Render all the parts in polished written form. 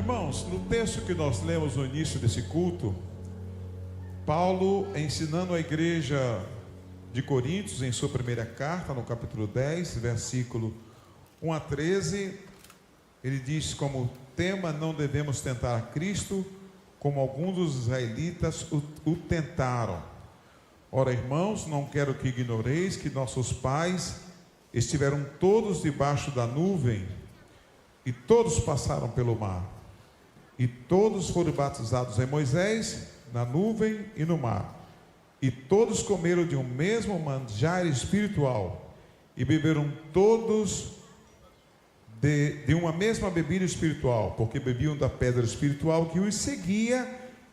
Irmãos, no texto que nós lemos no início desse culto, Paulo ensinando a igreja de Coríntios em sua primeira carta, no capítulo 10, versículo 1 a 13, ele diz como tema: não devemos tentar a Cristo como alguns dos israelitas o tentaram. Ora, irmãos, não quero que ignoreis que nossos pais estiveram todos debaixo da nuvem e todos passaram pelo mar, e todos foram batizados em Moisés, na nuvem e no mar, e todos comeram de um mesmo manjar espiritual, e beberam todos de uma mesma bebida espiritual, porque bebiam da pedra espiritual que os seguia,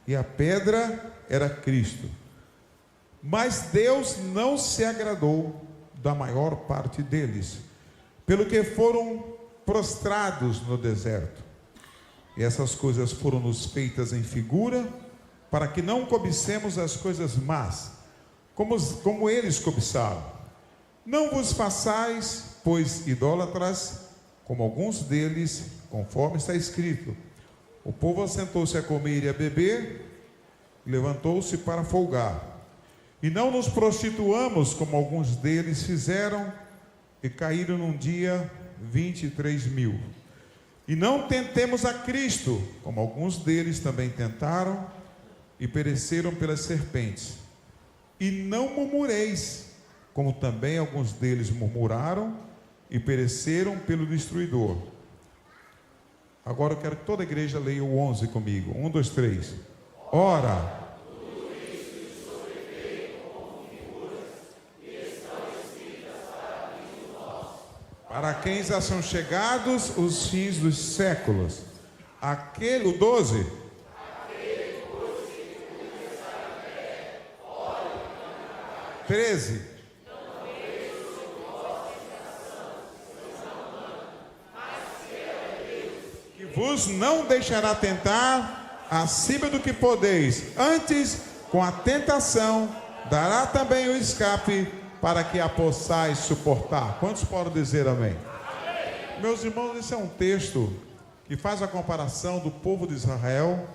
e a pedra era Cristo. Mas Deus não se agradou da maior parte deles, pelo que foram prostrados no deserto. E essas coisas foram-nos feitas em figura, para que não cobicemos as coisas más, como eles cobiçaram. Não vos façais, pois, idólatras, como alguns deles, conforme está escrito: o povo assentou-se a comer e a beber, levantou-se para folgar. E não nos prostituamos, como alguns deles fizeram, e caíram num dia 23.000. E não tentemos a Cristo, como alguns deles também tentaram, e pereceram pelas serpentes. E não murmureis, como também alguns deles murmuraram, e pereceram pelo destruidor. Agora eu quero que toda a igreja leia o 11 comigo. 1, 2, 3. Ora, para quem já são chegados os fins dos séculos. Aquele, o 12. 13. Que vos não deixará tentar acima do que podeis, antes com a tentação dará também o escape, para que a possais suportar. Quantos podem dizer amém? Amém? Meus irmãos, esse é um texto que faz a comparação do povo de Israel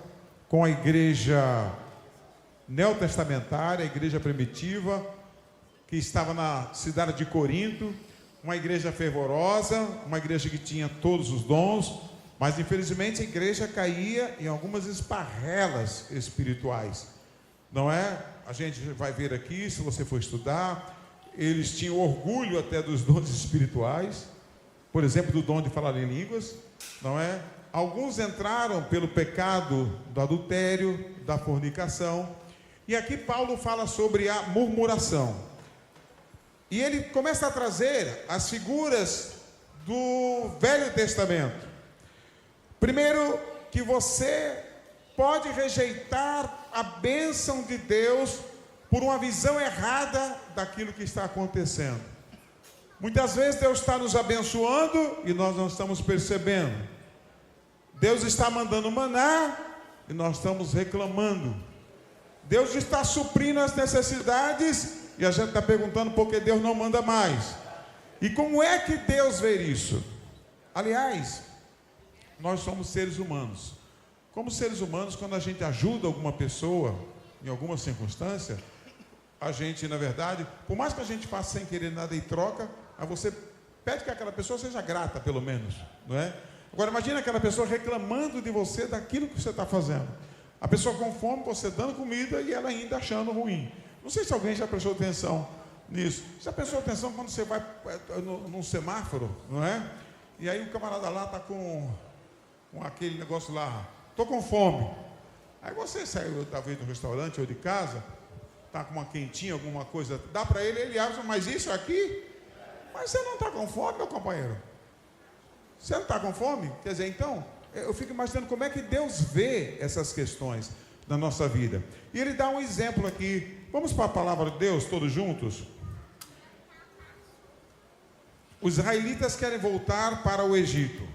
com a igreja neotestamentária, a igreja primitiva, que estava na cidade de Corinto, uma igreja fervorosa, uma igreja que tinha todos os dons, mas infelizmente a igreja caía em algumas esparrelas espirituais, não é? A gente vai ver aqui, se você for estudar, eles tinham orgulho até dos dons espirituais, por exemplo, do dom de falar em línguas, não é? Alguns entraram pelo pecado do adultério, da fornicação, e aqui Paulo fala sobre a murmuração. E ele começa a trazer as figuras do Velho Testamento. Primeiro, que você pode rejeitar a bênção de Deus por uma visão errada daquilo que está acontecendo. Muitas vezes Deus está nos abençoando e nós não estamos percebendo. Deus está mandando maná e nós estamos reclamando. Deus está suprindo as necessidades e a gente está perguntando por que Deus não manda mais. E como é que Deus vê isso? Aliás, nós somos seres humanos. Como seres humanos, quando a gente ajuda alguma pessoa em alguma circunstância, a gente, na verdade, por mais que a gente faça sem querer nada em troca, aí você pede que aquela pessoa seja grata, pelo menos, não é? Agora imagine aquela pessoa reclamando de você daquilo que você está fazendo. A pessoa com fome, você dando comida e ela ainda achando ruim. Não sei se alguém já prestou atenção nisso. Já prestou atenção quando você vai num semáforo, não é? E aí o camarada lá está com aquele negócio lá, estou com fome. Aí você saiu talvez do restaurante ou de casa, está com uma quentinha, alguma coisa, dá para ele, ele acha, mas isso aqui? Mas você não está com fome, meu companheiro? Você não está com fome? Quer dizer, então, eu fico imaginando como é que Deus vê essas questões na nossa vida. E ele dá um exemplo aqui. Vamos para a palavra de Deus, todos juntos? Os israelitas querem voltar para o Egito.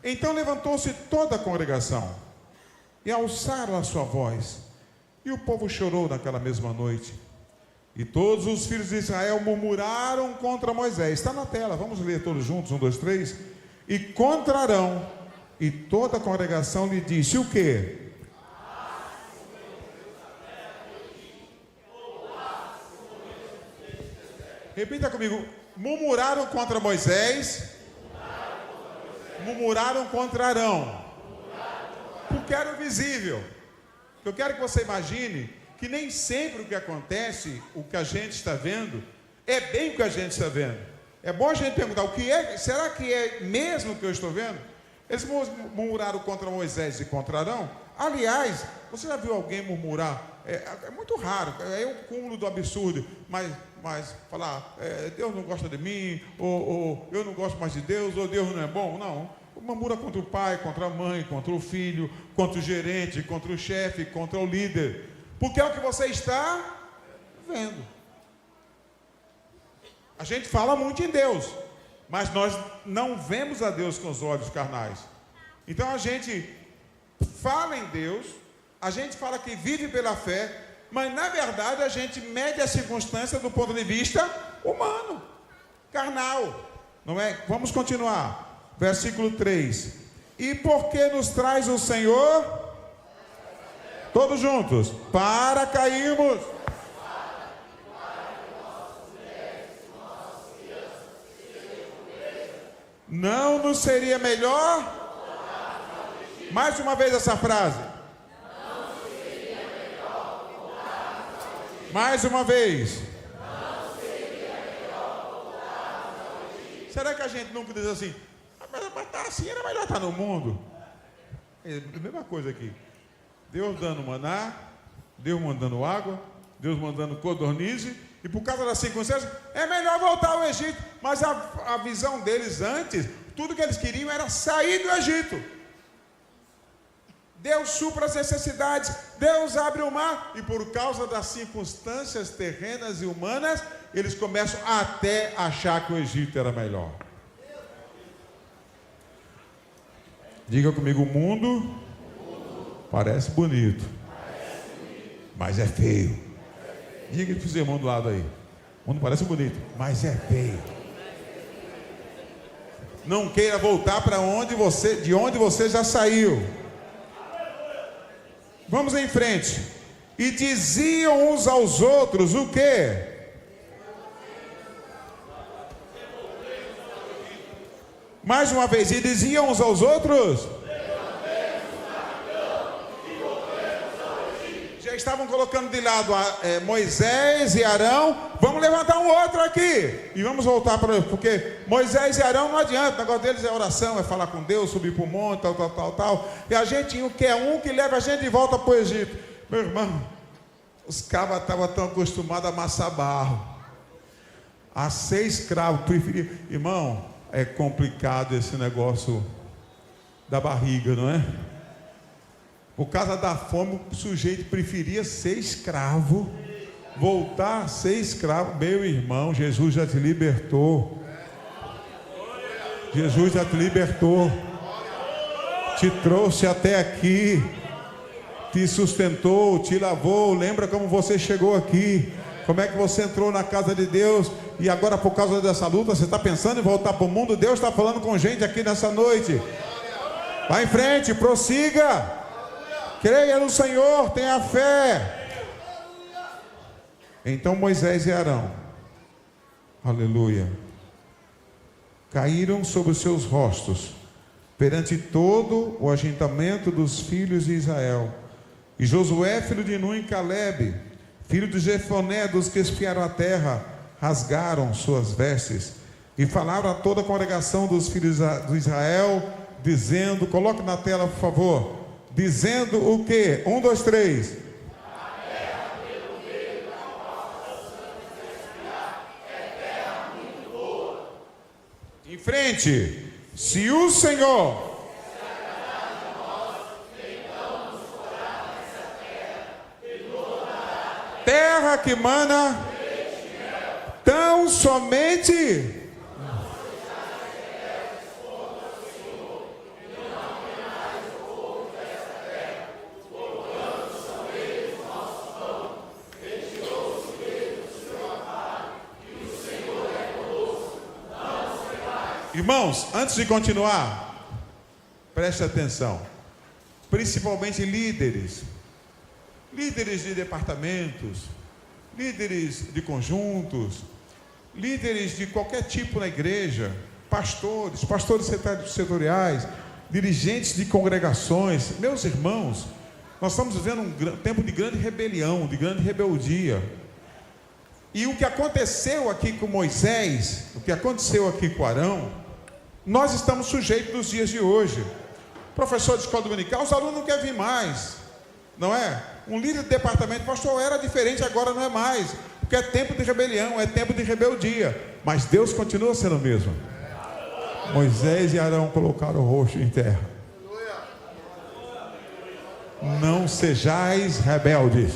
Então levantou-se toda a congregação e alçaram a sua voz. E o povo chorou naquela mesma noite. E todos os filhos de Israel murmuraram contra Moisés. Está na tela, vamos ler todos juntos, 1, 2, 3. E contra Arão E toda a congregação lhe disse o quê? Repita comigo. Murmuraram contra Moisés, murmuraram contra Arão, porque era o visível. Eu quero que você imagine que nem sempre o que acontece, o que a gente está vendo, é bem o que a gente está vendo. É bom a gente perguntar, o que é? Será que é mesmo o que eu estou vendo? Eles murmuraram contra Moisés e contra Arão. Aliás, você já viu alguém murmurar? É muito raro, é o cúmulo do absurdo, mas falar, Deus não gosta de mim, ou eu não gosto mais de Deus, ou Deus não é bom. Não, murmura contra o pai, contra a mãe, contra o filho, contra o gerente, contra o chefe, contra o líder, porque é o que você está vendo. A gente fala muito em Deus, mas nós não vemos a Deus com os olhos carnais. Então a gente fala em Deus, a gente fala que vive pela fé, mas na verdade a gente mede a circunstância do ponto de vista humano, carnal, não é? Vamos continuar, versículo 3. E por que nos traz o Senhor? Todos juntos, para cairmos. Não nos seria melhor? Mais uma vez essa frase. Mais uma vez. Será que a gente nunca diz assim, mas estar assim era melhor estar no mundo? É a mesma coisa aqui. Deus dando maná, Deus mandando água, Deus mandando codornize, e por causa das circunstâncias, é melhor voltar ao Egito. Mas a visão deles antes, tudo que eles queriam era sair do Egito. Deus supra as necessidades, Deus abre o mar, e por causa das circunstâncias terrenas e humanas, eles começam até a achar que o Egito era melhor. Diga comigo, o mundo parece bonito, mas é feio. Diga para os irmãos do lado aí, o mundo parece bonito, mas é feio. Não queira voltar para de onde você já saiu. Vamos em frente. E diziam uns aos outros o quê? Mais uma vez. E diziam uns aos outros? Já estavam colocando de lado Moisés e Arão. Vamos levantar um outro aqui. E vamos voltar para... Porque Moisés e Arão não adianta. O negócio deles é oração, é falar com Deus, subir para o monte, tal. E a gente quer um que leva a gente de volta para o Egito. Meu irmão, os cabas estavam tão acostumados a amassar barro. A ser escravo, preferia... Irmão, é complicado esse negócio da barriga, não é? Por causa da fome, o sujeito preferia ser escravo, voltar a ser escravo. Meu irmão, Jesus já te libertou. Jesus já te libertou. Te trouxe até aqui. Te sustentou, te lavou. Lembra como você chegou aqui? Como é que você entrou na casa de Deus? E agora, por causa dessa luta, você está pensando em voltar para o mundo? Deus está falando com gente aqui nessa noite. Vá em frente, prossiga. Creia no Senhor, tenha fé. Então Moisés e Arão, aleluia, caíram sobre os seus rostos perante todo o ajuntamento dos filhos de Israel. E Josué, filho de Nun, e Calebe, filho de Jefoné, dos que espiaram a terra, rasgaram suas vestes e falaram a toda a congregação dos filhos de Israel, dizendo, coloque na tela por favor, dizendo o que? 1, 2, 3. Em frente. Se o Senhor terra que mana tão somente Irmãos, antes de continuar, Preste atenção. Principalmente líderes de departamentos, líderes de conjuntos, líderes de qualquer tipo na igreja, pastores setoriais, dirigentes de congregações. Meus irmãos, nós estamos vivendo um tempo de grande rebelião, de grande rebeldia. E o que aconteceu aqui com Moisés, o que aconteceu aqui com Arão, nós estamos sujeitos nos dias de hoje. Professor de escola dominical, os alunos não querem vir mais, não é? Um líder de departamento, pastor, era diferente, agora não é mais, porque é tempo de rebelião, é tempo de rebeldia, mas Deus continua sendo o mesmo. Moisés e Arão colocaram o rosto em terra. Não sejais rebeldes,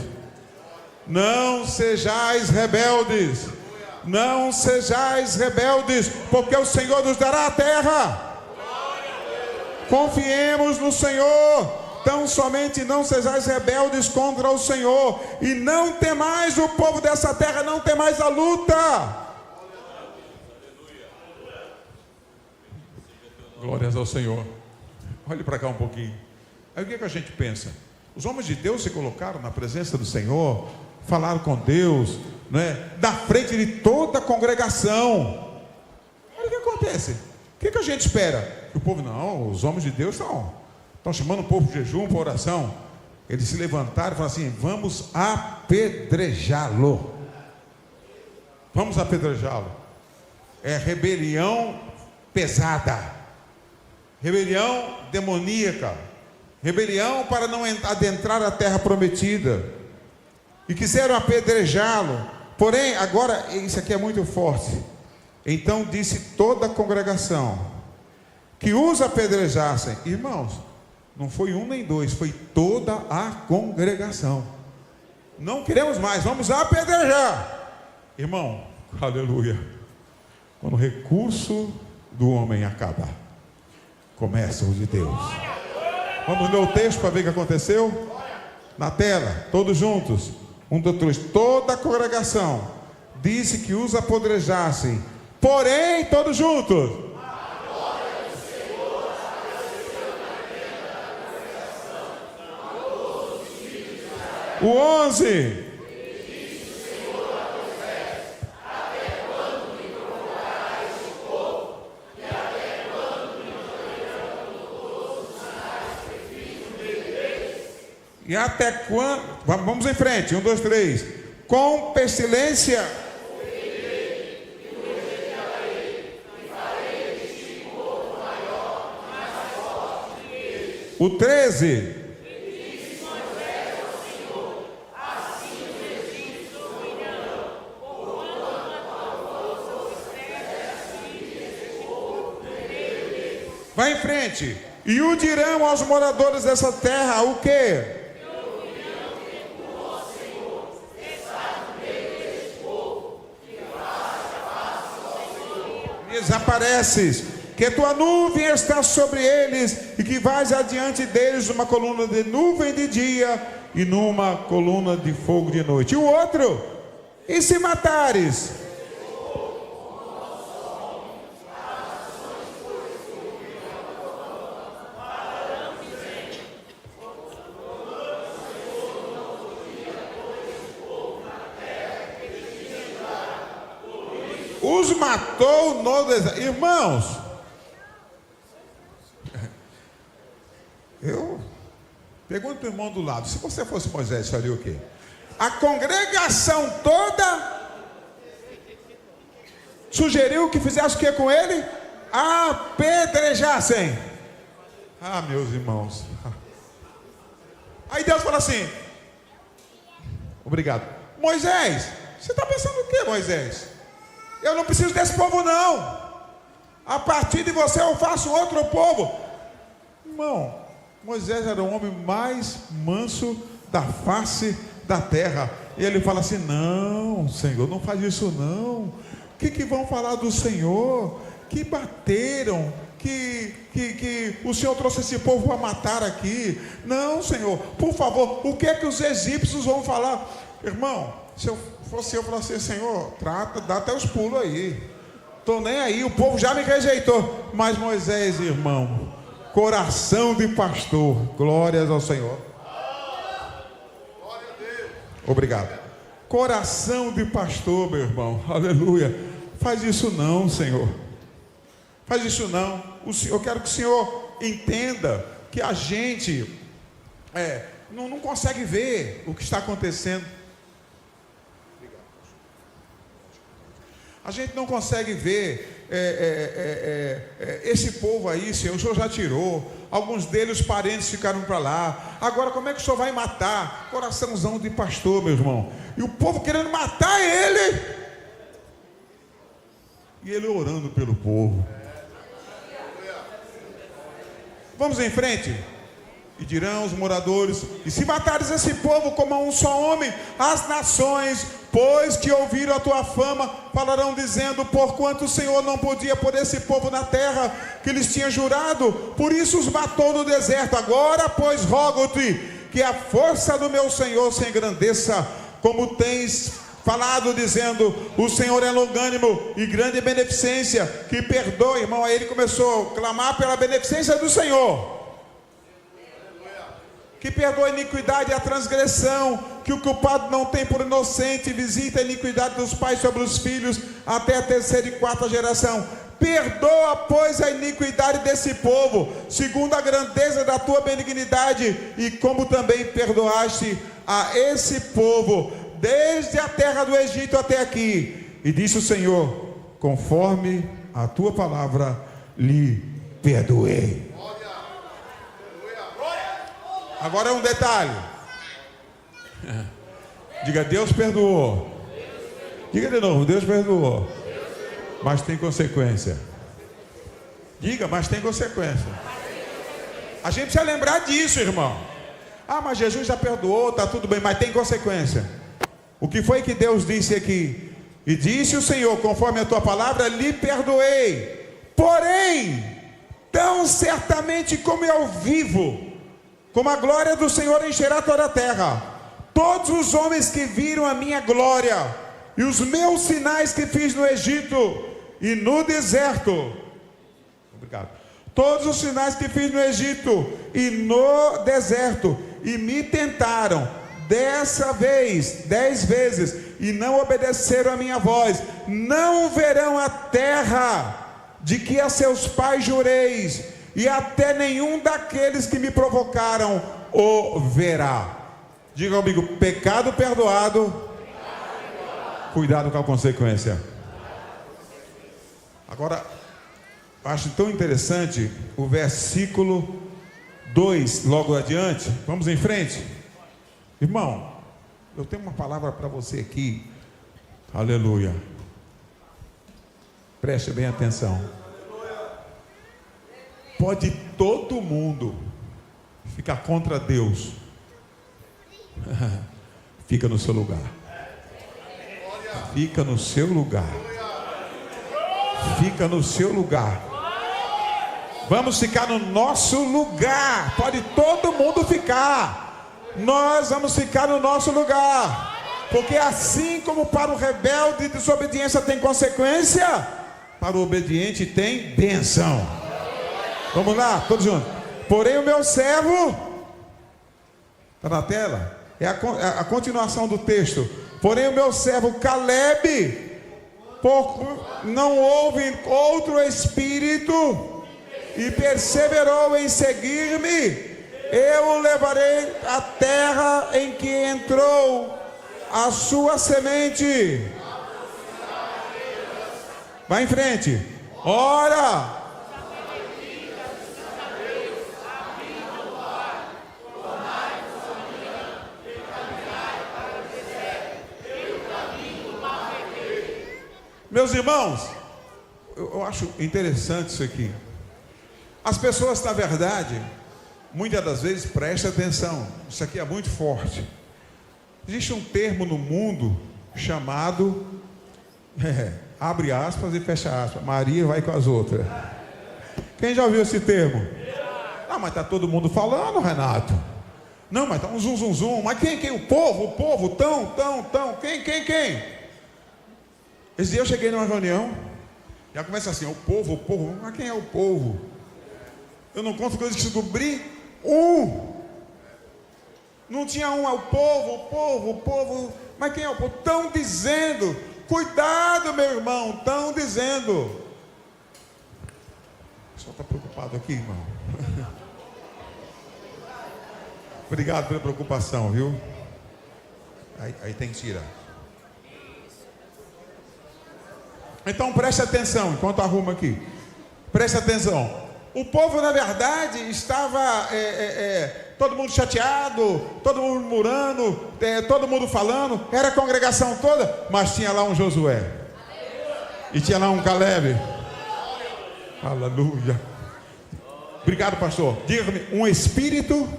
não sejais rebeldes, não sejais rebeldes, porque o Senhor nos dará a terra. Confiemos no Senhor, tão somente não sejais rebeldes contra o Senhor, e não temais o povo dessa terra, não temais a luta. Glórias ao Senhor. Olhe para cá um pouquinho. Aí o que a gente pensa? Os homens de Deus se colocaram na presença do Senhor, falaram com Deus, né, da frente de toda a congregação. Aí o que acontece? O que a gente espera? O povo, não, os homens de Deus estão chamando o povo de jejum, para oração. Eles se levantaram e falaram assim: vamos apedrejá-lo. Vamos apedrejá-lo. É rebelião pesada, rebelião demoníaca, rebelião para não adentrar a terra prometida. E quiseram apedrejá-lo. Porém, agora, isso aqui é muito forte. Então disse toda a congregação que os apedrejassem. Irmãos, não foi um nem dois, foi toda a congregação. Não queremos mais, vamos apedrejar. Irmão, aleluia. Quando o recurso do homem acaba, começa o de Deus. Vamos ler o texto para ver o que aconteceu? Na tela, todos juntos. 1, 2, 3. Toda a congregação disse que os apedrejassem. Porém, todos juntos. O 11. E até quando? Vamos em frente. 1, 2, 3. Com pestilência. O 13. Vai em frente. E o dirão aos moradores dessa terra o quê? Desapareces, que tua nuvem está sobre eles, e que vais adiante deles numa coluna de nuvem de dia e numa coluna de fogo de noite. E o outro, e se matares? Os matou no deserto. Irmãos, eu pergunto para o irmão do lado: se você fosse Moisés, faria o quê? A congregação toda sugeriu que fizesse o que com ele? Apedrejassem. Ah, meus irmãos. Aí Deus fala assim: obrigado. Moisés, você está pensando o quê, Moisés? Eu não preciso desse povo, não. A partir de você eu faço outro povo. Irmão, Moisés era o homem mais manso da face da terra. E ele fala assim: não, Senhor, não faz isso não. O que vão falar do Senhor? Que bateram, que o Senhor trouxe esse povo para matar aqui. Não, Senhor, por favor, o que é que os egípcios vão falar? Irmão, se eu fosse eu falar assim: Senhor, trata, dá até os pulos aí, estou nem aí, o povo já me rejeitou. Mas Moisés, irmão, coração de pastor. Glórias ao Senhor. Obrigado. Coração de pastor, meu irmão. Aleluia. Faz isso não, Senhor. Faz isso não. Eu quero que o Senhor entenda que a gente não consegue ver o que está acontecendo. A gente não consegue ver esse povo aí, Senhor. O Senhor já tirou. Alguns deles, os parentes, ficaram para lá. Agora, como é que o Senhor vai matar? Coraçãozão de pastor, meu irmão. E o povo querendo matar ele. E ele orando pelo povo. Vamos em frente. E dirão os moradores: e se matares esse povo como a um só homem, as nações, pois que ouviram a tua fama, falarão dizendo: porquanto o Senhor não podia pôr esse povo na terra que lhes tinha jurado, por isso os matou no deserto. Agora, pois, rogo-te que a força do meu Senhor se engrandeça, como tens falado, dizendo: o Senhor é longânimo e grande beneficência, que perdoa. Irmão, aí ele começou a clamar pela beneficência do Senhor, que perdoa a iniquidade e a transgressão, que o culpado não tem por inocente, visita a iniquidade dos pais sobre os filhos, até a terceira e quarta geração. Perdoa, pois, a iniquidade desse povo, segundo a grandeza da tua benignidade, e como também perdoaste a esse povo, desde a terra do Egito até aqui. E disse o Senhor: conforme a tua palavra lhe perdoei. Agora um detalhe. Diga: Deus perdoou. Diga de novo: Deus perdoou. Mas tem consequência. Diga: mas tem consequência. A gente precisa lembrar disso, irmão. Ah, mas Jesus já perdoou, está tudo bem, mas tem consequência. O que foi que Deus disse aqui? E disse o Senhor: conforme a tua palavra lhe perdoei. Porém, tão certamente como eu vivo, como a glória do Senhor encherá toda a terra, todos os homens que viram a minha glória e os meus sinais que fiz no Egito e no deserto, obrigado, todos os sinais que fiz no Egito e no deserto, e me tentaram dessa vez 10 vezes, e não obedeceram a minha voz, não verão a terra de que a seus pais jureis, e até nenhum daqueles que me provocaram o verá. Diga comigo: pecado perdoado, cuidado com a consequência. Agora, acho tão interessante o versículo 2, logo adiante. Vamos em frente. Irmão, eu tenho uma palavra para você aqui. Aleluia. Preste bem atenção. Pode todo mundo ficar contra Deus. Fica no seu lugar. Fica no seu lugar. Fica no seu lugar. Vamos ficar no nosso lugar. Pode todo mundo ficar. Nós vamos ficar no nosso lugar. Porque assim como para o rebelde desobediência tem consequência, para o obediente tem bênção. Vamos lá, todos juntos. Porém o meu servo, está na tela? É a continuação do texto. Porém o meu servo Caleb, não houve outro espírito e perseverou em seguir-me, eu o levarei à terra em que entrou a sua semente. Vai em frente. Ora, meus irmãos, eu acho interessante isso aqui. As pessoas, na verdade, muitas das vezes, prestem atenção. Isso aqui é muito forte. Existe um termo no mundo chamado, abre aspas e fecha aspas, Maria vai com as outras. Quem já ouviu esse termo? Ah, mas está todo mundo falando, Renato. Não, mas está um zum, zum, zum. Mas quem? O povo, tão. Quem? Esse dia eu cheguei numa reunião, já começa assim: o povo, mas quem é o povo? Eu não conto coisas que descobri um. Não tinha um, é o povo. Mas quem é o povo? Estão dizendo. Cuidado, meu irmão, estão dizendo. O pessoal está preocupado aqui, irmão. Obrigado pela preocupação, viu? Aí tem que tirar. Então preste atenção, enquanto arruma aqui. Preste atenção. O povo, na verdade, estava todo mundo chateado, todo mundo murmurando, todo mundo falando. Era a congregação toda, mas tinha lá um Josué. E tinha lá um Caleb. Aleluia. Obrigado, pastor. Diga-me, um espírito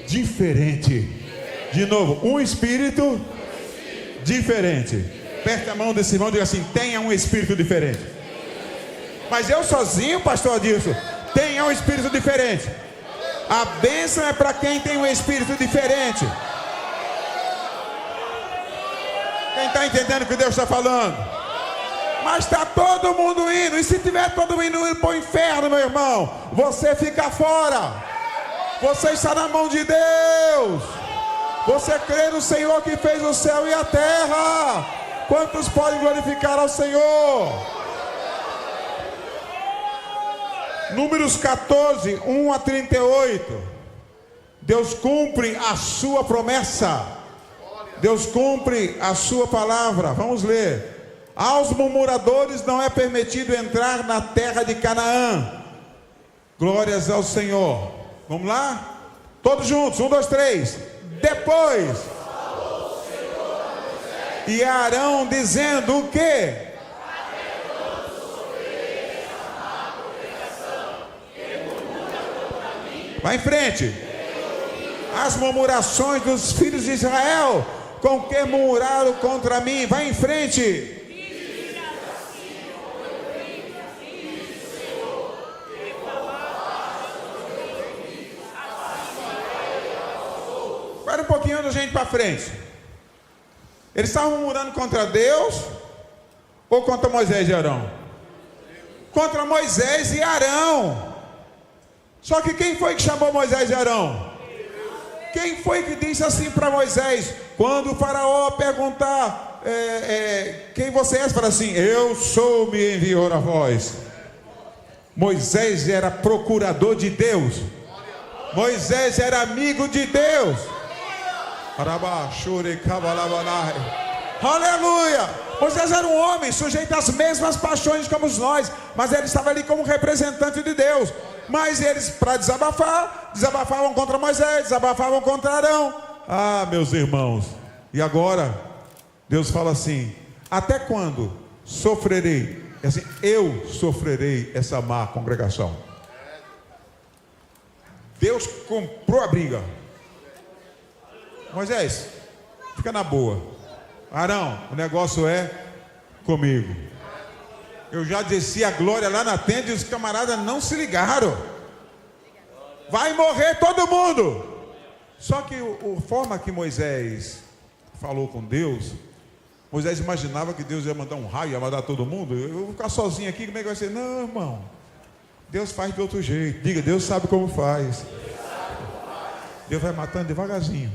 diferente. De novo, um espírito diferente. Aperte a mão desse irmão e diga assim: tenha um espírito diferente. Mas eu sozinho, pastor Adilson, tenha um espírito diferente. A bênção é para quem tem um espírito diferente. Quem está entendendo o que Deus está falando? Mas está todo mundo indo. E se tiver todo mundo indo para o inferno, meu irmão, você fica fora. Você está na mão de Deus. Você crê no Senhor que fez o céu e a terra. Quantos podem glorificar ao Senhor? Números 14, 1 a 38. Deus cumpre a sua promessa. Deus cumpre a sua palavra. Vamos ler. Aos murmuradores não é permitido entrar na terra de Canaã. Glórias ao Senhor. Vamos lá? Todos juntos, 1, 2, 3. Depois. E Arão dizendo o quê? Vai em frente. As murmurações dos filhos de Israel, com que murmuraram contra mim. Vai em frente. Espera um pouquinho antes da gente para frente. Eles estavam murmurando contra Deus ou contra Moisés e Arão? Contra Moisés e Arão. Só que quem foi que chamou Moisés e Arão? Quem foi que disse assim para Moisés? Quando o faraó perguntar quem você é, fala assim: eu sou, me enviou a vós. Moisés era procurador de Deus. Moisés era amigo de Deus. Aleluia. Moisés era um homem sujeito às mesmas paixões como nós, mas ele estava ali como representante de Deus. Mas eles, para desabafar, desabafavam contra Moisés, desabafavam contra Arão. Ah, meus irmãos, e agora Deus fala assim: até quando sofrerei? Assim, eu sofrerei essa má congregação. Deus comprou a briga. Moisés, fica na boa. Arão, o negócio é comigo. Eu já desci a glória lá na tenda e os camaradas não se ligaram. Vai morrer todo mundo. Só que a forma que Moisés falou com Deus, Moisés imaginava que Deus ia mandar um raio, ia mandar todo mundo. Eu vou ficar sozinho aqui, como é que vai ser? Não, irmão, Deus faz de outro jeito. Diga, Deus sabe como faz. Deus vai matando devagarzinho.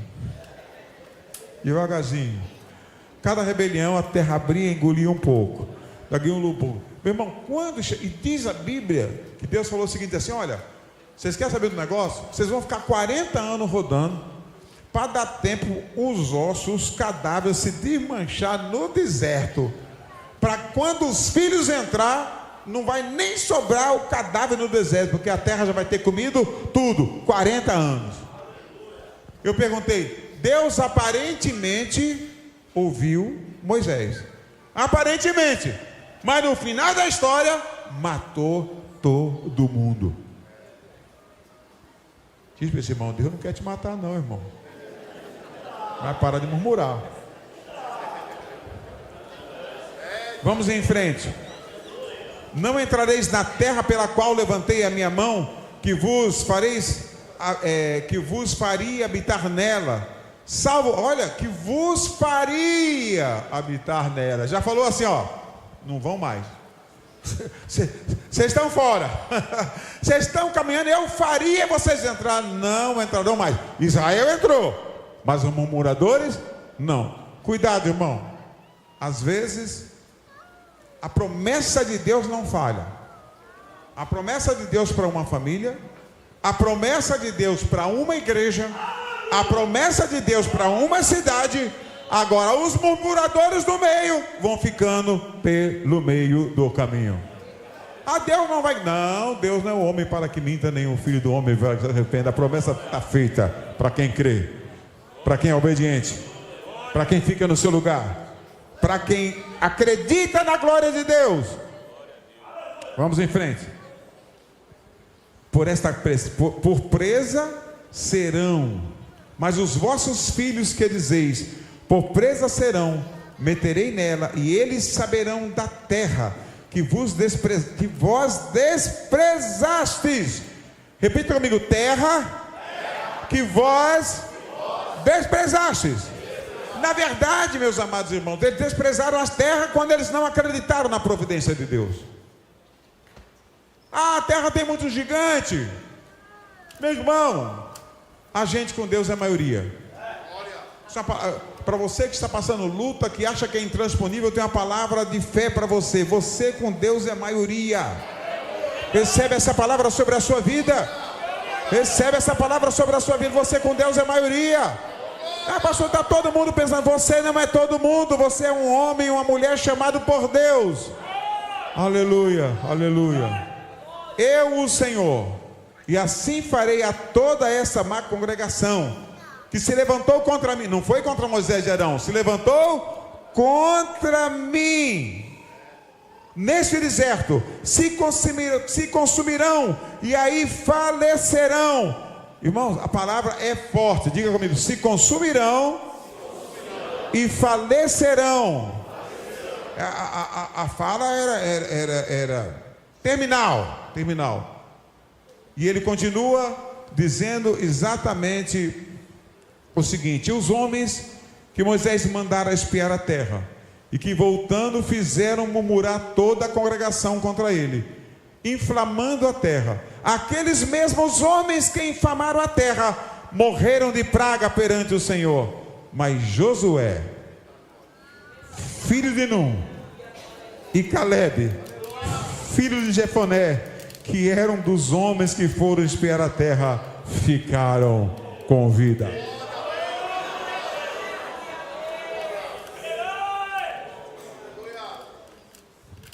Devagarzinho. Cada rebelião a terra abria e engolia um pouco. Daqui um pouco. Meu irmão, e diz a Bíblia que Deus falou o seguinte assim: olha, vocês querem saber do negócio? Vocês vão ficar 40 anos rodando para dar tempo os ossos, os cadáveres se desmanchar no deserto, para quando os filhos entrar, não vai nem sobrar o cadáver no deserto, porque a terra já vai ter comido tudo. 40 anos. Eu perguntei, Deus aparentemente ouviu Moisés, aparentemente, mas no final da história matou todo mundo. Diz para esse irmão: Deus não quer te matar não, irmão, mas para de murmurar. Vamos em frente. Não entrareis na terra pela qual levantei a minha mão, que vos faria habitar nela, salvo, olha, que vos faria habitar nela. Já falou assim, ó, não vão mais. Vocês estão fora. Vocês estão caminhando, eu faria vocês entrar. Não entrarão mais. Israel entrou, mas os murmuradores, não. Cuidado, irmão. Às vezes, a promessa de Deus não falha. A promessa de Deus para uma família, a promessa de Deus para uma igreja, a promessa de Deus para uma cidade. Agora, os murmuradores do meio vão ficando pelo meio do caminho. Deus não vai. Não, Deus não é o homem para que minta, nem o filho do homem para que se arrependa. A promessa está feita para quem crê, para quem é obediente, para quem fica no seu lugar, para quem acredita na glória de Deus. Vamos em frente. Por presa serão, mas os vossos filhos que dizeis, por presa serão, meterei nela, e eles saberão da terra que vós desprezastes. Repita comigo: terra que vós desprezastes. Na verdade, meus amados irmãos, eles desprezaram as terras quando eles não acreditaram na providência de Deus. A terra tem muito gigante. Meu irmão, a gente com Deus é a maioria. Para você que está passando luta, que acha que é intransponível, eu tenho uma palavra de fé para você. Você com Deus é a maioria. Recebe essa palavra sobre a sua vida. Recebe essa palavra sobre a sua vida. Você com Deus é a maioria. Pastor, está todo mundo pensando. Você não é todo mundo. Você é um homem, uma mulher chamado por Deus. Aleluia, aleluia. Eu, o Senhor, e assim farei a toda essa má congregação que se levantou contra mim. Não foi contra Moisés e Arão, se levantou contra mim. Neste deserto se consumirão e aí falecerão. Irmãos, a palavra é forte. Diga comigo: se consumirão e falecerão. A fala era terminal. E ele continua dizendo exatamente o seguinte: os homens que Moisés mandara espiar a terra, e que voltando fizeram murmurar toda a congregação contra ele, inflamando a terra. Aqueles mesmos homens que infamaram a terra morreram de praga perante o Senhor. Mas Josué, filho de Num, e Caleb, filho de Jefoné, que eram dos homens que foram espiar a terra, ficaram com vida.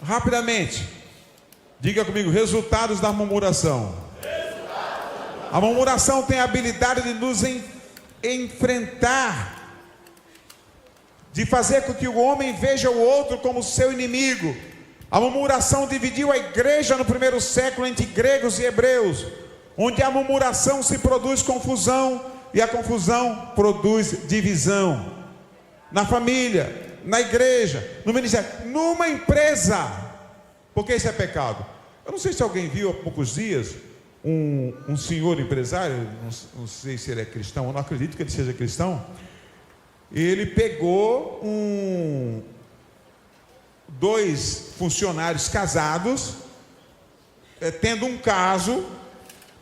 Rapidamente, diga comigo: resultados da murmuração. A murmuração tem a habilidade de nos enfrentar, de fazer com que o homem veja o outro como seu inimigo. A murmuração dividiu a igreja no primeiro século entre gregos e hebreus, onde a murmuração se produz confusão e a confusão produz divisão. Na família, na igreja, no ministério, numa empresa, porque isso é pecado. Eu não sei se alguém viu há poucos dias um senhor empresário, não sei se ele é cristão, eu não acredito que ele seja cristão. Ele pegou dois funcionários casados, tendo um caso,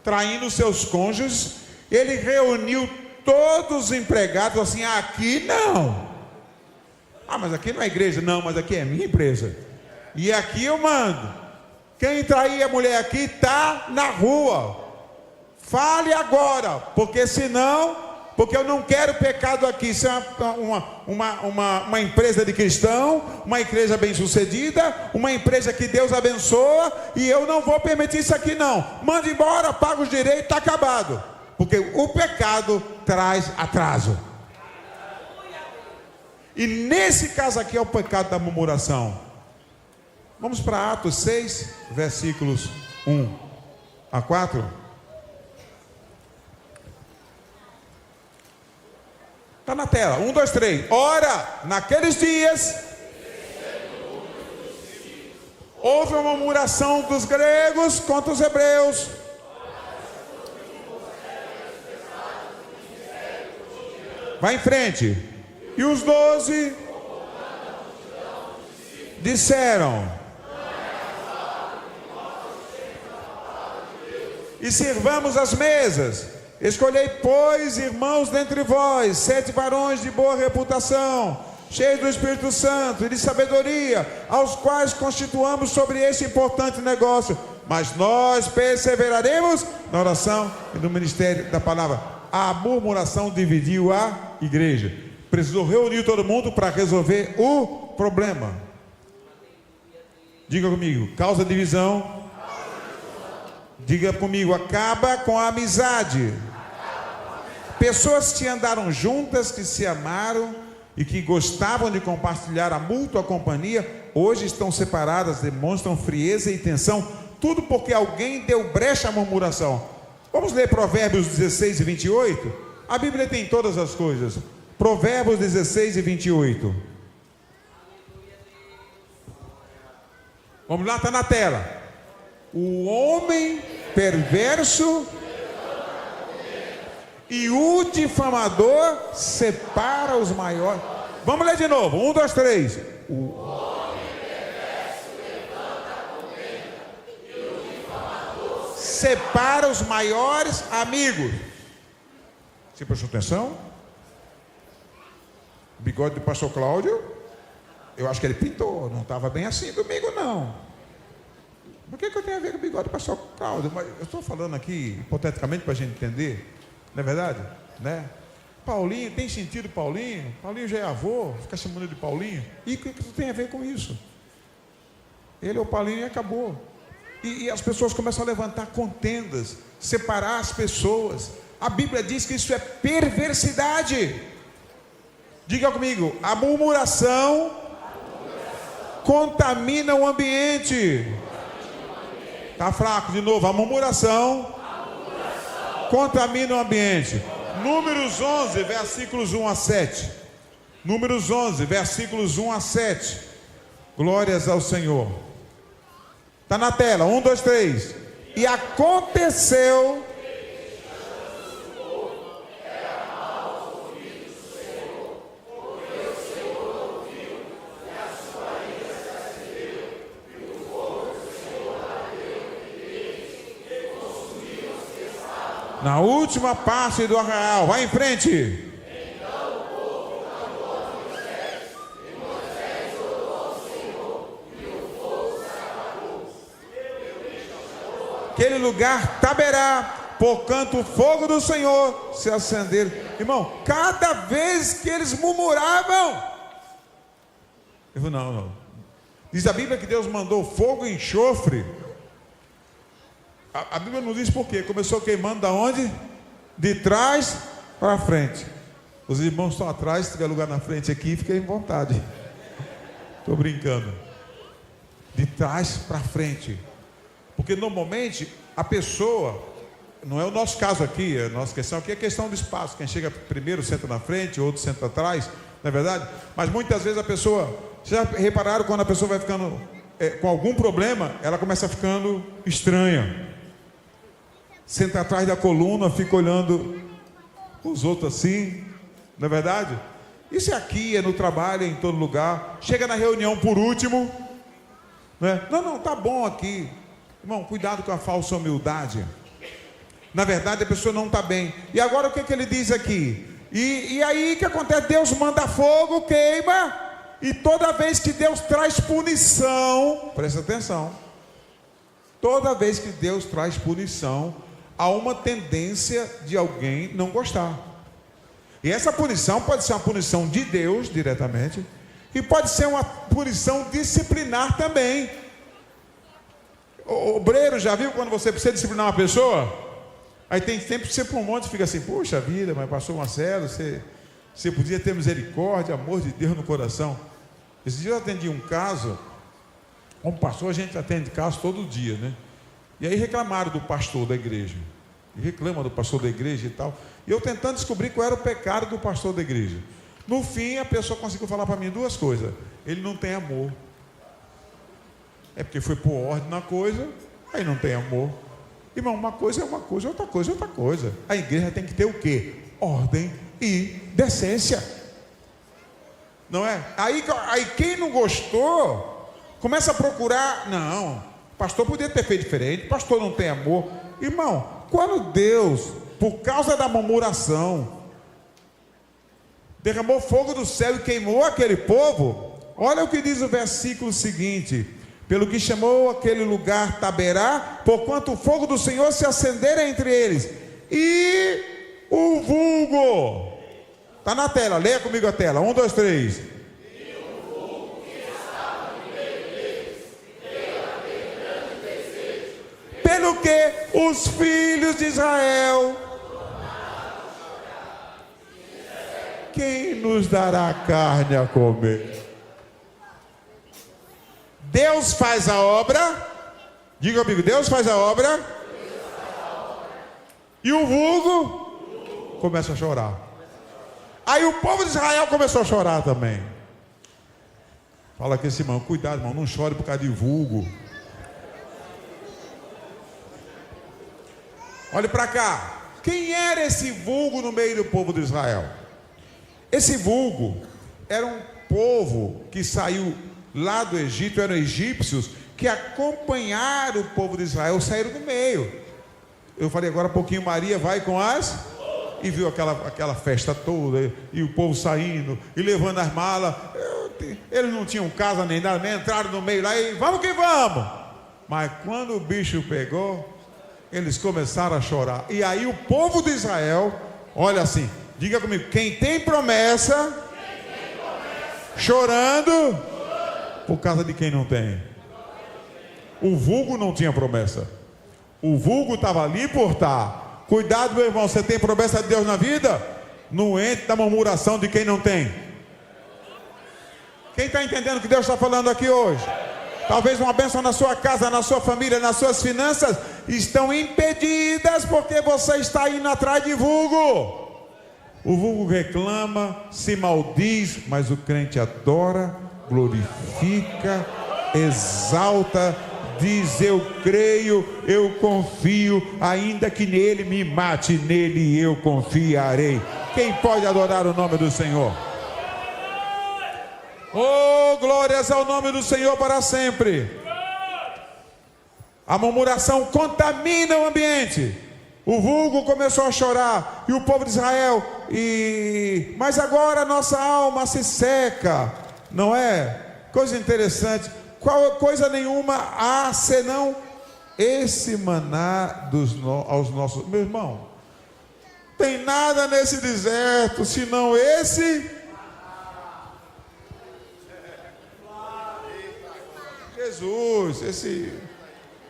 traindo seus cônjuges. Ele reuniu todos os empregados assim: aqui não. Mas aqui não é igreja. Não, mas aqui é minha empresa, e aqui eu mando. Quem trair a mulher aqui está na rua. Fale agora, porque senão, porque eu não quero pecado aqui. Isso é uma empresa de cristão, uma igreja bem sucedida, uma empresa que Deus abençoa, e eu não vou permitir isso aqui não. Manda embora, paga os direitos, está acabado. Porque o pecado traz atraso. E nesse caso aqui é o pecado da murmuração. Vamos para Atos 6, versículos 1 a 4. Está na tela. 1, 2, 3. Ora, naqueles dias houve uma murmuração dos gregos contra os hebreus. Vai em frente. E os 12 disseram: e sirvamos as mesas. Escolhei, pois, irmãos dentre vós, 7 varões de boa reputação, cheios do Espírito Santo e de sabedoria, aos quais constituamos sobre este importante negócio. Mas nós perseveraremos na oração e no ministério da palavra. A murmuração dividiu a igreja. Precisou reunir todo mundo para resolver o problema. Diga comigo, causa divisão. Diga comigo, acaba com a amizade. Pessoas que andaram juntas, que se amaram e que gostavam de compartilhar a mútua companhia, hoje estão separadas, demonstram frieza e tensão, tudo porque alguém deu brecha à murmuração. Vamos ler Provérbios 16 e 28? A Bíblia tem todas as coisas. Provérbios 16 e 28. Vamos lá, está na tela. O homem perverso e o difamador separa os maiores. Vamos ler de novo. 1, 2, 3. O homem perverso levanta contenda e o difamador separa os maiores amigos. Você prestou atenção? O bigode do pastor Cláudio, eu acho que ele pintou. Não estava bem assim domingo, não. Por que eu tenho a ver com o bigode do pastor Cláudio? Mas eu estou falando aqui, hipoteticamente, para a gente entender. Não é verdade? Né? Paulinho, tem sentido Paulinho? Paulinho já é avô, fica chamando de Paulinho. E o que tem a ver com isso? Ele é o Paulinho e acabou. E as pessoas começam a levantar contendas, separar as pessoas. A Bíblia diz que isso é perversidade. Diga comigo, a murmuração contamina o ambiente. Está fraco de novo, a murmuração contamina o ambiente. Números 11, versículos 1 a 7. Números 11, versículos 1 a 7. Glórias ao Senhor. Está na tela, 1, 2, 3. E aconteceu na última parte do arraial. Vai em frente. Então o povo clamou a Moisés, e Moisés orou ao Senhor, e o fogo se apagou. Aquele lugar Taberá, porquanto o fogo do Senhor se acender. Irmão, cada vez que eles murmuravam, eu falei, não. Diz a Bíblia que Deus mandou fogo e enxofre. A Bíblia não diz por quê. Começou queimando da onde? De trás para frente. Os irmãos estão atrás, se tiver lugar na frente aqui, fiquem à vontade. Estou brincando. De trás para frente. Porque normalmente a pessoa, não é o nosso caso aqui, a nossa questão aqui é questão de espaço. Quem chega primeiro senta na frente, outro senta atrás, não é verdade? Mas muitas vezes a pessoa, já repararam quando a pessoa vai ficando com algum problema, ela começa ficando estranha. Senta atrás da coluna, fica olhando os outros assim, não é verdade? Isso é aqui, é no trabalho, é em todo lugar. Chega na reunião por último, né? Não, tá bom aqui. Irmão, cuidado com a falsa humildade. Na verdade a pessoa não está bem. E agora o que ele diz aqui? E aí o que acontece? Deus manda fogo, queima. E toda vez que Deus traz punição, presta atenção, toda vez que Deus traz punição, há uma tendência de alguém não gostar. E essa punição pode ser uma punição de Deus diretamente, e pode ser uma punição disciplinar também. O obreiro já viu quando você precisa disciplinar uma pessoa? Aí tem sempre um monte, fica assim, puxa vida, mas pastor Marcelo, você podia ter misericórdia, amor de Deus no coração. Esse dia eu atendi um caso, como pastor a gente atende caso todo dia, né? E aí reclamaram do pastor da igreja. E reclama do pastor da igreja e tal. E eu tentando descobrir qual era o pecado do pastor da igreja. No fim, a pessoa conseguiu falar para mim duas coisas. Ele não tem amor. É porque foi por ordem na coisa, aí não tem amor. Irmão, uma coisa é uma coisa, outra coisa é outra coisa. A igreja tem que ter o quê? Ordem e decência. Não é? Aí quem não gostou, começa a procurar. Não, pastor podia ter feito diferente, pastor não tem amor. Irmão, quando Deus, por causa da murmuração, derramou fogo do céu e queimou aquele povo, olha o que diz o versículo seguinte: pelo que chamou aquele lugar Taberá, porquanto o fogo do Senhor se acendera entre eles, e o vulgo, está na tela, leia comigo a tela, 1, 2, 3. Pelo que os filhos de Israel, quem nos dará carne a comer? Deus faz a obra, diga amigo, Deus faz a obra, e o vulgo começa a chorar. Aí o povo de Israel começou a chorar também. Fala aqui esse irmão, cuidado irmão, não chore por causa de vulgo. Olhe para cá, quem era esse vulgo no meio do povo de Israel? Esse vulgo era um povo que saiu lá do Egito, eram egípcios que acompanharam o povo de Israel, saíram do meio. Eu falei agora há pouquinho, Maria vai com as... e viu aquela festa toda, e o povo saindo, e levando as malas. Eles não tinham casa nem nada, nem entraram no meio lá, e vamos que vamos. Mas quando o bicho pegou, eles começaram a chorar. E aí o povo de Israel, olha assim, diga comigo, quem tem promessa, chorando por causa de quem não tem. O vulgo não tinha promessa. O vulgo estava ali por estar. Cuidado, meu irmão, você tem promessa de Deus na vida? Não entre na murmuração de quem não tem. Quem está entendendo o que Deus está falando aqui hoje? Talvez uma bênção na sua casa, na sua família, nas suas finanças estão impedidas porque você está indo atrás de vulgo. O vulgo reclama, se maldiz, mas o crente adora, glorifica, exalta, diz: eu creio, eu confio, ainda que nele me mate, nele eu confiarei. Quem pode adorar o nome do Senhor? Oh, glórias ao nome do Senhor para sempre. A murmuração contamina o ambiente. O vulgo começou a chorar, e o povo de Israel, mas agora a nossa alma se seca, não é? Coisa interessante, coisa nenhuma há senão esse maná aos nossos... Meu irmão, tem nada nesse deserto senão esse... Jesus,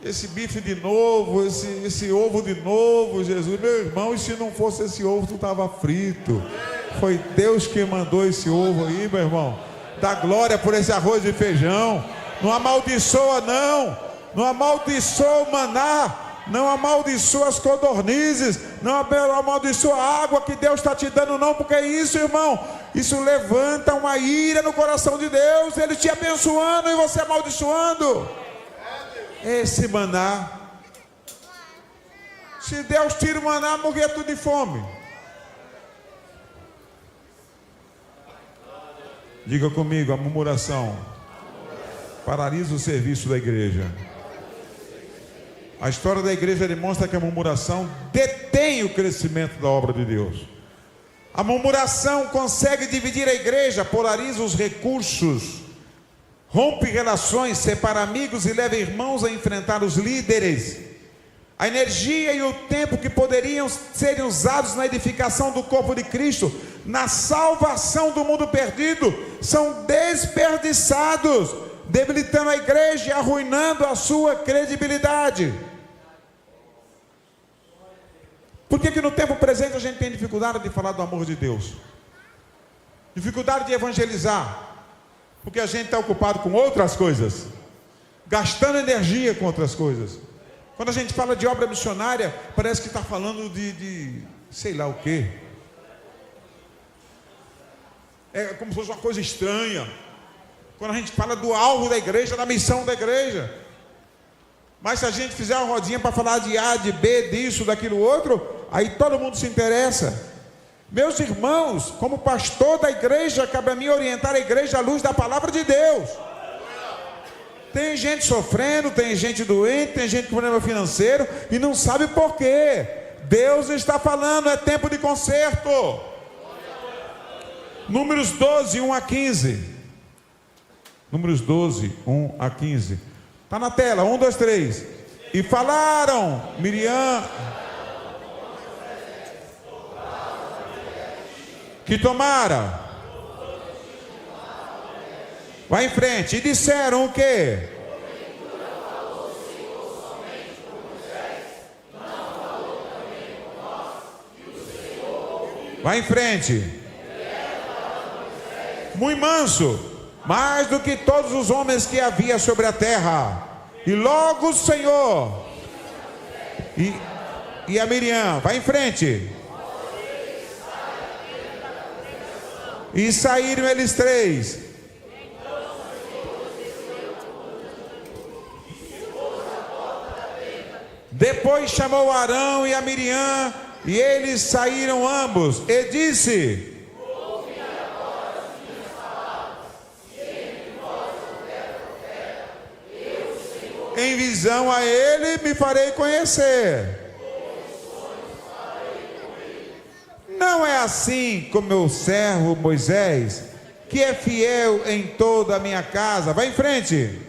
esse bife de novo, esse ovo de novo, Jesus, meu irmão, e se não fosse esse ovo, tu estava frito. Foi Deus que mandou esse ovo aí, meu irmão. Dá glória por esse arroz e feijão. Não amaldiçoa, não amaldiçoa o maná, não amaldiçoa as codornizes, não amaldiçoa a água que Deus está te dando, não, porque é isso, irmão. Isso levanta uma ira no coração de Deus, Ele te abençoando e você amaldiçoando. Esse maná, se Deus tira o maná, morrer tudo de fome. Diga comigo, a murmuração paralisa o serviço da igreja. A história da igreja demonstra que a murmuração detém o crescimento da obra de Deus. A murmuração consegue dividir a igreja, polariza os recursos, rompe relações, separa amigos e leva irmãos a enfrentar os líderes. A energia e o tempo que poderiam ser usados na edificação do corpo de Cristo, na salvação do mundo perdido, são desperdiçados, debilitando a igreja e arruinando a sua credibilidade. Por que no tempo presente a gente tem dificuldade de falar do amor de Deus? Dificuldade de evangelizar? Porque a gente está ocupado com outras coisas, gastando energia com outras coisas. Quando a gente fala de obra missionária, parece que está falando de sei lá o quê. É como se fosse uma coisa estranha. Quando a gente fala do alvo da igreja, da missão da igreja. Mas se a gente fizer uma rodinha para falar de A, de B, disso, daquilo outro, aí todo mundo se interessa. Meus irmãos, como pastor da igreja, cabe a mim orientar a igreja à luz da palavra de Deus. Tem gente sofrendo, tem gente doente, tem gente com problema financeiro e não sabe por quê. Deus está falando, é tempo de conserto. Números 12, 1 a 15. Números 12, 1 a 15. Está na tela, 1, 2, 3. E falaram, Miriam, que tomara. Vai em frente. E disseram o quê? Vai em frente. Muito manso, mais do que todos os homens que havia sobre a terra. E logo o Senhor e a Miriam, vai em frente. E saíram eles três. Depois chamou Arão e a Miriam, e eles saíram ambos, e disse: em visão a ele me farei conhecer. Não é assim com meu servo Moisés, que é fiel em toda a minha casa. Vai em frente.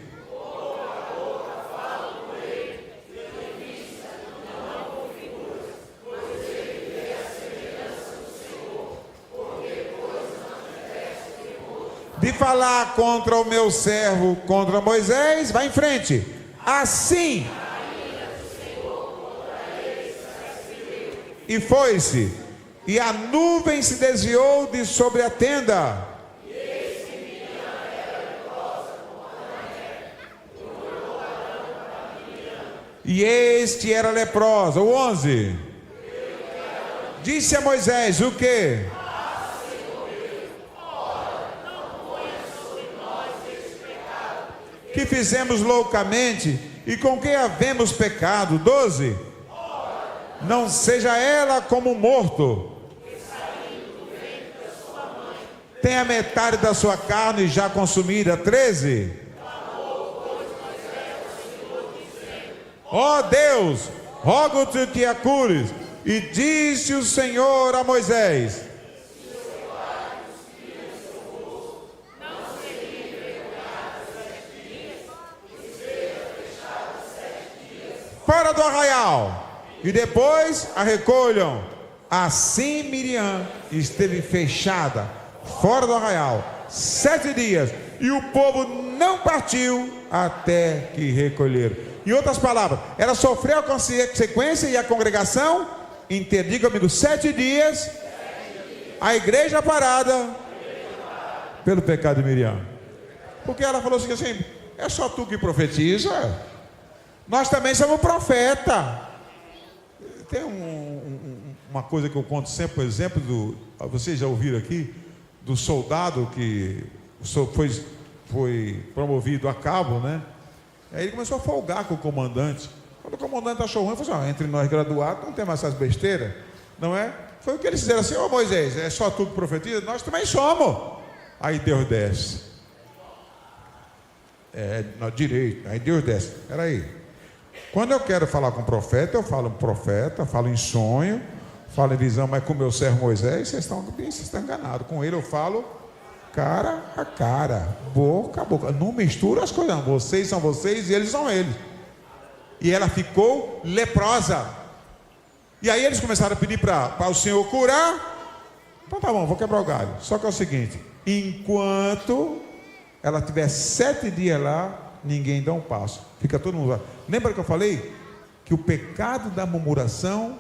De falar contra o meu servo, contra Moisés, vai em frente. Assim. E foi-se, e a nuvem se desviou de sobre a tenda. E este era leprosa. O 11. Disse a Moisés o quê? Que fizemos loucamente e com que havemos pecado. 12. Não seja ela como um morto. Tem a metade da sua carne já consumida. 13. Ó Deus, rogo-te que a cures. E disse o Senhor a Moisés: fora do arraial, e depois a recolham. Assim Miriam esteve fechada fora do arraial 7 dias, e o povo não partiu até que recolheram. Em outras palavras, ela sofreu a consequência e a congregação interdiga comigo 7 dias, a igreja parada pelo pecado de Miriam. Porque ela falou assim, é só tu que profetiza? Nós também somos profeta. Tem uma coisa que eu conto sempre, por exemplo, vocês já ouviram aqui, do soldado que foi promovido a cabo, né? Aí ele começou a folgar com o comandante. Quando o comandante achou ruim, falou assim, entre nós graduados não tem mais essas besteiras, não é? Foi o que eles fizeram assim, ô Moisés, é só tu que profetiza? Nós também somos. Aí Deus desce. Na direita, aí Deus desce. Peraí. Quando eu quero falar com o profeta, eu falo profeta, falo em sonho, falo em visão, mas com o meu servo Moisés, vocês estão enganados. Com ele eu falo cara a cara, boca a boca. Não mistura as coisas, não. Vocês são vocês e eles são eles. E ela ficou leprosa. E aí eles começaram a pedir para o Senhor curar. Então tá bom, vou quebrar o galho. Só que é o seguinte, enquanto ela tiver 7 dias lá, ninguém dá um passo. Fica todo mundo lá. Lembra que eu falei? Que o pecado da murmuração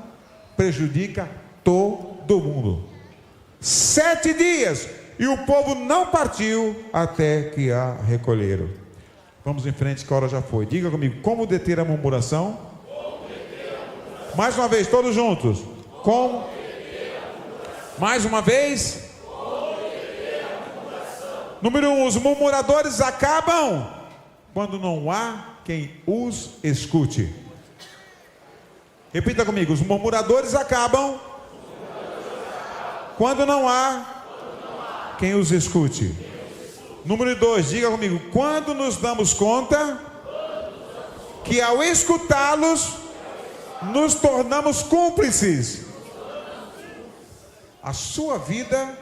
prejudica todo mundo. 7 dias. E o povo não partiu até que a recolheram. Vamos em frente que a hora já foi. Diga comigo, como deter a murmuração? Mais uma vez, todos juntos. Como? Mais uma vez. Número 1, os murmuradores acabam quando não há quem os escute. Repita comigo, os murmuradores acabam quando não há quem os escute. Número 2, diga comigo. Quando nos damos conta que ao escutá-los, nos tornamos cúmplices. A sua vida,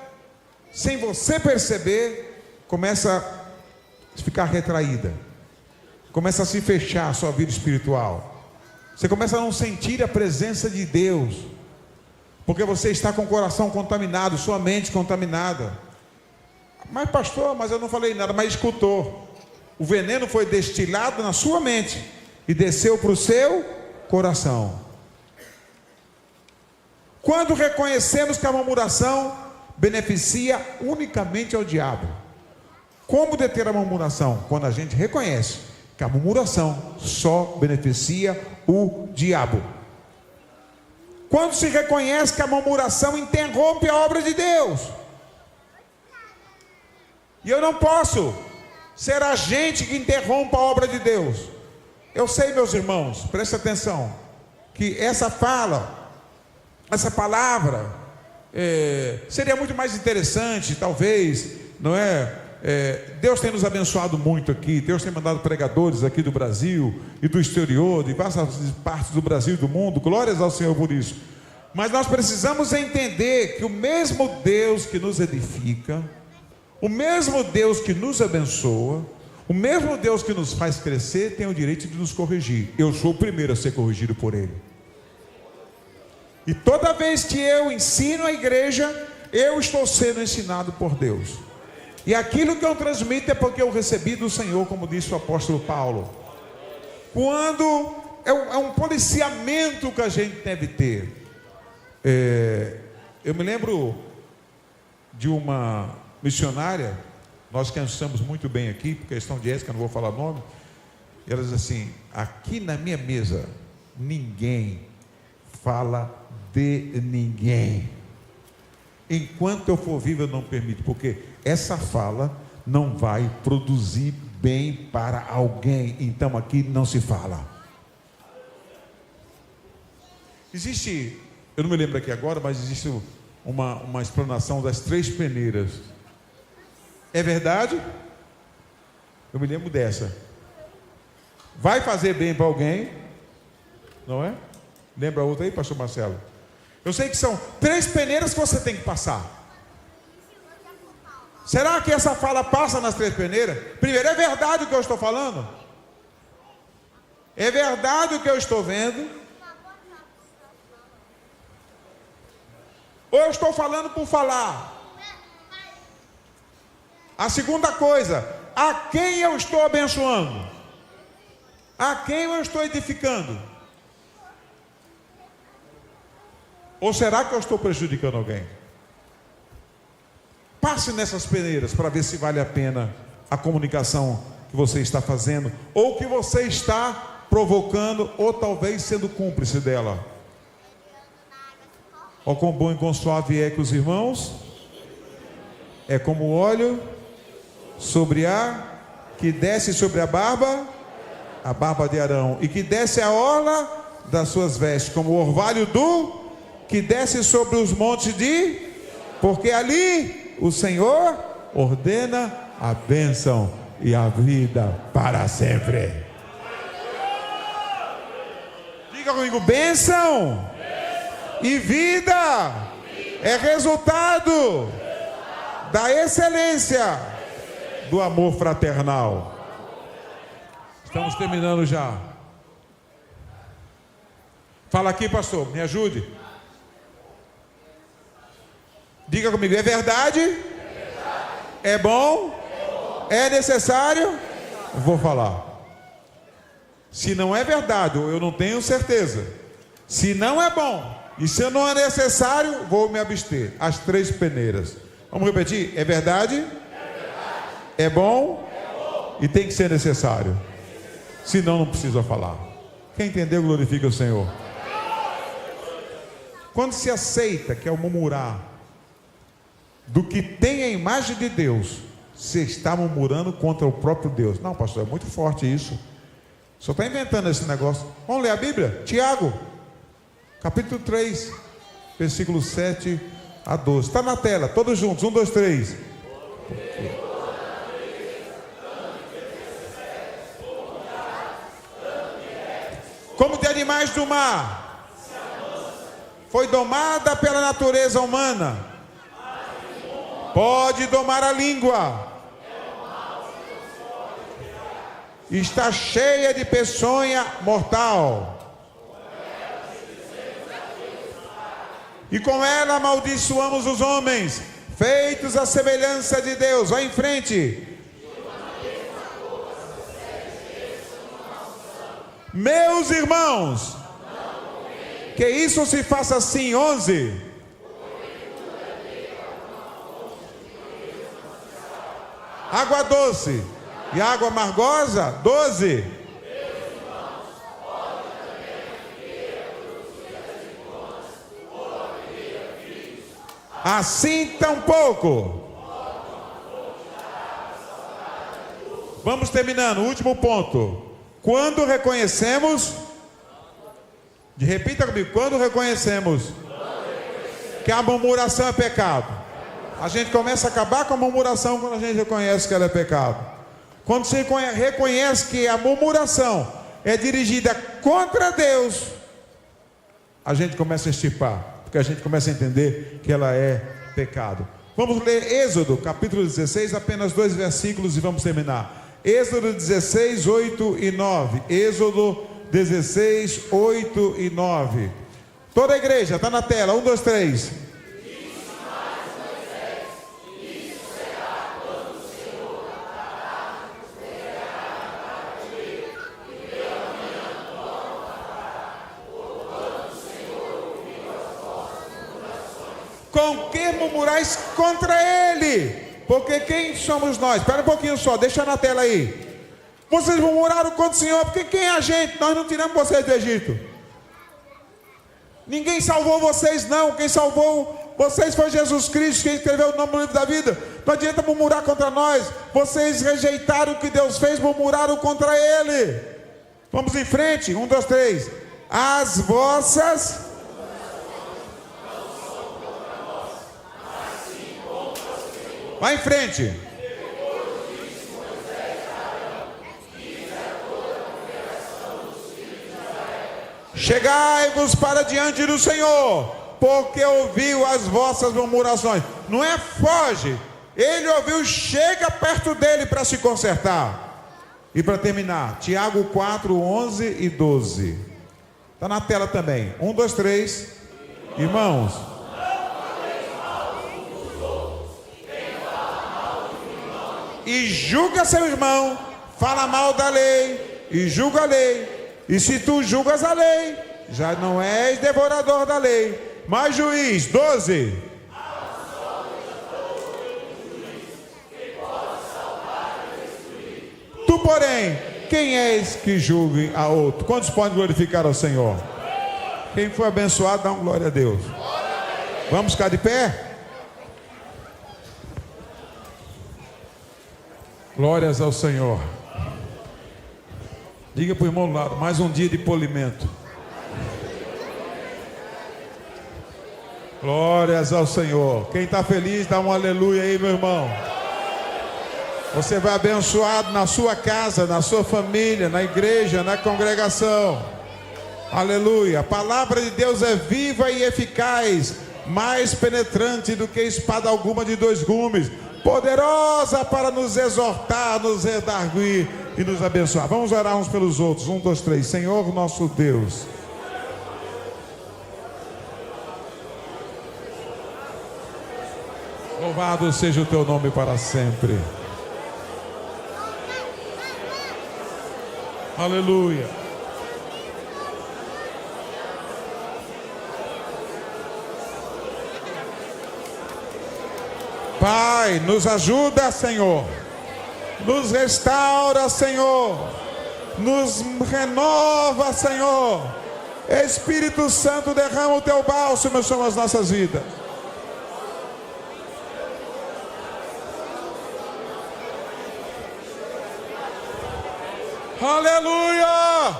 sem você perceber, começa a ficar retraída. Começa a se fechar a sua vida espiritual. Você começa a não sentir a presença de Deus. Porque você está com o coração contaminado, sua mente contaminada. Mas pastor, mas eu não falei nada, mas escutou. O veneno foi destilado na sua mente e desceu para o seu coração. Quando reconhecemos que a murmuração beneficia unicamente ao diabo. Como deter a murmuração? Quando a gente reconhece que a murmuração só beneficia o diabo. Quando se reconhece que a murmuração interrompe a obra de Deus. E eu não posso ser agente que interrompa a obra de Deus. Eu sei, meus irmãos, preste atenção, que essa fala, essa palavra, seria muito mais interessante, talvez, não é? Deus tem nos abençoado muito aqui. Deus tem mandado pregadores aqui do Brasil e do exterior, de várias partes do Brasil e do mundo. Glórias ao Senhor por isso. Mas nós precisamos entender que o mesmo Deus que nos edifica, o mesmo Deus que nos abençoa, o mesmo Deus que nos faz crescer, tem o direito de nos corrigir. Eu sou o primeiro a ser corrigido por Ele. E toda vez que eu ensino a igreja, eu estou sendo ensinado por Deus. E aquilo que eu transmito é porque eu recebi do Senhor, como disse o apóstolo Paulo. Quando é um policiamento que a gente deve ter. Eu me lembro de uma missionária, nós cansamos muito bem aqui, por questão de ética, não vou falar nome. E ela diz assim: aqui na minha mesa, ninguém fala de ninguém. Enquanto eu for vivo, eu não permito, porque essa fala não vai produzir bem para alguém. Então aqui não se fala. Existe, eu não me lembro aqui agora, mas existe uma explanação das 3 peneiras. É verdade? Eu me lembro dessa. Vai fazer bem para alguém, não é? Lembra outra aí, pastor Marcelo? Eu sei que são 3 peneiras que você tem que passar. Será que essa fala passa nas 3 peneiras? Primeiro, é verdade o que eu estou falando? É verdade o que eu estou vendo? Ou eu estou falando por falar? A segunda coisa, a quem eu estou abençoando? A quem eu estou edificando? Ou será que eu estou prejudicando alguém? Passe nessas peneiras para ver se vale a pena a comunicação que você está fazendo, ou que você está provocando, ou talvez sendo cúmplice dela. Ó, quão bom e quão suave é que os irmãos, é como o óleo sobre que desce sobre a barba de Arão, e que desce a orla das suas vestes, como o orvalho que desce sobre os montes porque ali o Senhor ordena a bênção e a vida para sempre. Diga comigo: bênção e vida é resultado da excelência do amor fraternal. Estamos terminando já. Fala aqui, pastor, me ajude. Diga comigo: é verdade? É bom? É necessário? Eu vou falar. Se não é verdade, eu não tenho certeza. Se não é bom e se não é necessário, vou me abster. As 3 peneiras. Vamos repetir? É verdade? É bom? E tem que ser necessário. Senão não precisa falar. Quem entendeu, glorifica o Senhor. Quando se aceita que é o murmurar do que tem a imagem de Deus, você está murmurando contra o próprio Deus. Não, pastor, é muito forte isso. Só está inventando esse negócio. Vamos ler a Bíblia? Tiago, capítulo 3, versículo 7 a 12. Está na tela, todos juntos. 1, 2, 3. do mar foi domada pela natureza humana, pode domar a língua. Está cheia de peçonha mortal. E com ela amaldiçoamos os homens, feitos à semelhança de Deus. Vai em frente. Meus irmãos, que isso se faça assim. 11. Água doce e água amargosa. 12. Assim tampouco. Vamos terminando, último ponto. Quando reconhecemos, repita comigo, quando reconhecemos que a murmuração é pecado. A gente começa a acabar com a murmuração quando a gente reconhece que ela é pecado. Quando você reconhece que a murmuração é dirigida contra Deus, a gente começa a extirpar, porque a gente começa a entender que ela é pecado. Vamos ler Êxodo, capítulo 16, apenas 2 versículos e vamos terminar. Êxodo 16, 8 e 9. Êxodo 16, 8 e 9. Toda a igreja, está na tela. 1, 2, 3. Com que murmurais contra ele? Porque quem somos nós? Espera um pouquinho só, deixa na tela aí. Vocês murmuraram contra o Senhor, porque quem é a gente? Nós não tiramos vocês do Egito. Ninguém salvou vocês não. Quem salvou vocês foi Jesus Cristo, quem escreveu o nome no livro da vida. Não adianta murmurar contra nós. Vocês rejeitaram o que Deus fez, murmuraram contra Ele. Vamos em frente, 1, 2, 3. As vossas... Vai em frente. Chegai-vos para diante do Senhor, porque ouviu as vossas murmurações. Não é foge. Ele ouviu, chega perto dele para se consertar. E para terminar, Tiago 4, 11 e 12. Está na tela também. 1, 2, 3. Irmãos. E julga seu irmão, fala mal da lei, e julga a lei. E se tu julgas a lei, já não és devorador da lei, mas juiz. 12. Tu, porém, quem és que julgue a outro? Quantos podem glorificar ao Senhor? Quem foi abençoado, dá uma glória a Deus. Vamos ficar de pé? Glórias ao Senhor. Diga para o irmão do lado, mais um dia de polimento. Glórias ao Senhor. Quem está feliz, dá um aleluia aí, meu irmão. Você vai abençoado na sua casa, na sua família, na igreja, na congregação. Aleluia. A palavra de Deus é viva e eficaz, mais penetrante do que espada alguma de 2 gumes, poderosa para nos exortar, nos redarguir e nos abençoar. Vamos orar uns pelos outros. 1, 2, 3. Senhor nosso Deus, louvado seja o teu nome para sempre. Aleluia. Pai, nos ajuda, Senhor. Nos restaura, Senhor. Nos renova, Senhor. Espírito Santo, derrama o teu bálsamo sobre as nossas vidas. Aleluia!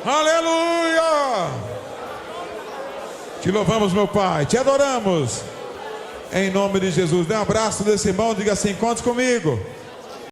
Aleluia! Te louvamos, meu Pai, te adoramos. Em nome de Jesus. Dê um abraço desse irmão, diga assim: conte comigo.